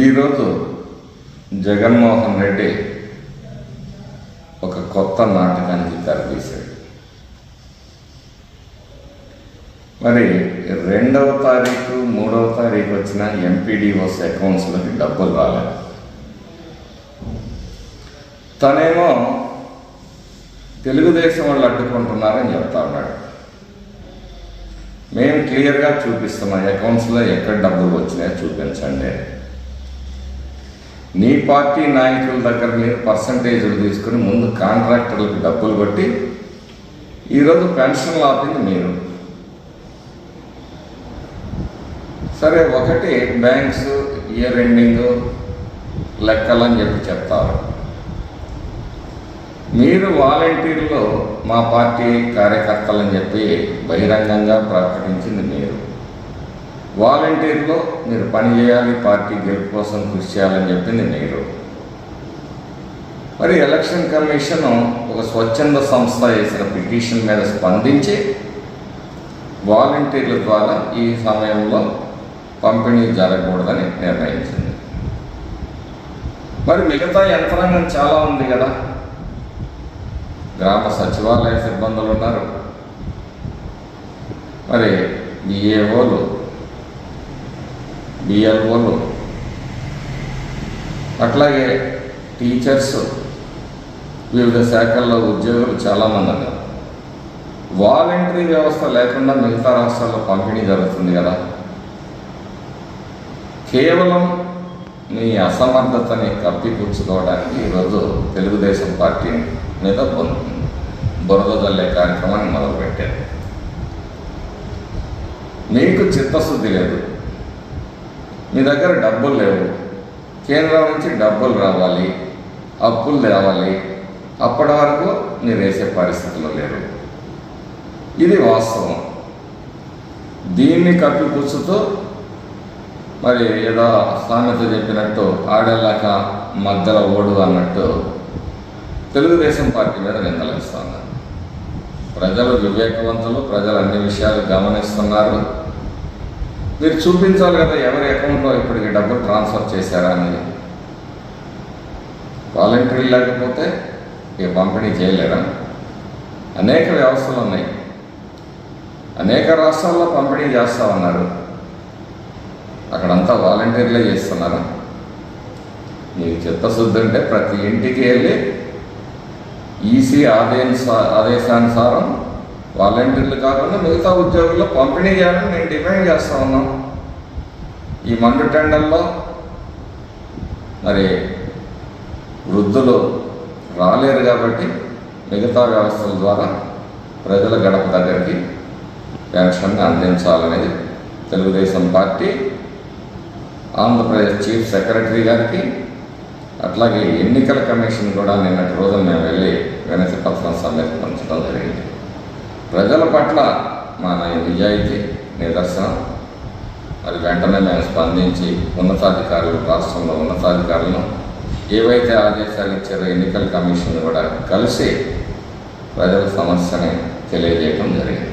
ఈరోజు జగన్మోహన్ రెడ్డి ఒక కొత్త నాటకానికి తెరతీశాడు. మరి 2వ తారీఖు 3వ తారీఖు వచ్చిన ఎంపీడీఓస్ అకౌంట్స్లోకి డబ్బులు రాలేదు. తనేమో తెలుగుదేశం వాళ్ళు అడ్డుకుంటున్నారని చెప్తా ఉన్నాడు. మేము క్లియర్గా చూపిస్తున్నాం, అకౌంట్స్లో ఎక్కడ డబ్బులు వచ్చినాయో చూపించండి. నీ పార్టీ నాయకుల దగ్గర మీరు పర్సంటేజ్లు తీసుకుని ముందు కాంట్రాక్టర్లకు డబ్బులు కొట్టి ఈరోజు పెన్షన్లు ఆపింది మీరు. సరే, ఒకటి బ్యాంక్స్ ఇయర్ ఎండింగ్ లెక్కలని చెప్తారు. మీరు వాలంటీర్లో మా పార్టీ కార్యకర్తలని చెప్పి బహిరంగంగా ప్రకటించింది మీరు. వాలంటీర్లో మీరు పని చేయాలి, పార్టీ గెలుపు కోసం కృషి చేయాలని చెప్పింది మీరు. మరి ఎలక్షన్ కమిషన్ ఒక స్వచ్ఛంద సంస్థ వేసిన పిటిషన్ మీద స్పందించి వాలంటీర్ల ద్వారా ఈ సమయంలో పంపిణీ జరగకూడదని నిర్ణయించింది. మరి మిగతా యంత్రాంగం చాలా ఉంది కదా. గ్రామ సచివాలయ సిబ్బందులు ఉన్నారు, మరి బిఏఓలు, బిఎల్ఓలు, అట్లాగే టీచర్స్, వివిధ శాఖల్లో ఉద్యోగులు చాలామంది ఉన్నారు. వాలంటరీ వ్యవస్థ లేకుండా మిగతా రాష్ట్రాల్లో పంపిణీ జరుగుతుంది కదా. కేవలం మీ అసమర్థతని కప్పిపుచ్చుకోవడానికి ఈరోజు తెలుగుదేశం పార్టీ మీద బురద జల్లే కార్యక్రమాన్ని మొదలుపెట్టారు. మీకు చిత్తశుద్ధి లేదు, మీ దగ్గర డబ్బులు లేవు, కేంద్రం నుంచి డబ్బులు రావాలి, అప్పులు తేవాలి, అప్పటి వరకు మీరు వేసే పరిస్థితుల్లో లేరు. ఇది వాస్తవం. దీన్ని కప్పిపుచ్చుతూ మరి ఏదో సామెత చెప్పినట్టు ఆడేళ్ళక మధ్యలో ఓడు అన్నట్టు తెలుగుదేశం పార్టీ మీద నిందలేస్తున్నారు. ప్రజలు వివేకవంతులు, ప్రజలు అన్ని విషయాలు గమనిస్తున్నారు. మీరు చూపించాలి కదా ఎవరి అకౌంట్లో ఇప్పటికి డబ్బులు ట్రాన్స్ఫర్ చేశారా అనేది. వాలంటీర్లు లేకపోతే ఇక పంపిణీ చేయలేరా? అనేక వ్యవస్థలు ఉన్నాయి, అనేక రాష్ట్రాల్లో పంపిణీ చేస్తూ ఉన్నారు. అక్కడంతా వాలంటీర్లే చేస్తున్నారు. మీకు చిత్తశుద్ధి అంటే ప్రతి ఇంటికి వెళ్ళి ఈసీ ఆదేశానుసారం వాలంటీర్లు కాకుండా మిగతా ఉద్యోగుల్లో పంపిణీ చేయాలని నేను డిమాండ్ చేస్తూ ఉన్నాను. ఈ మండు టెండర్లో మరి వృద్ధులు రాలేరు కాబట్టి మిగతా వ్యవస్థల ద్వారా ప్రజల గడప దగ్గరికి పెన్షన్ అందించాలనేది Telugu Desam party Andhra Pradesh chief secretary గారికి, అట్లాగే ఎన్నికల కమిషన్ కూడా నిన్నటి రోజున మేము వెళ్ళి వినతి పత్రం సమర్పించడం జరిగింది. ప్రజల పట్ల మన నిజాయితీ నిదర్శనం. మరి వెంటనే మేము స్పందించి ఉన్నతాధికారులు, రాష్ట్రంలో ఉన్నతాధికారులను ఏవైతే ఆదేశాలు ఇచ్చారో ఎన్నికల కమిషన్ కూడా కలిసి ప్రజల సమస్యని తెలియజేయడం జరిగింది.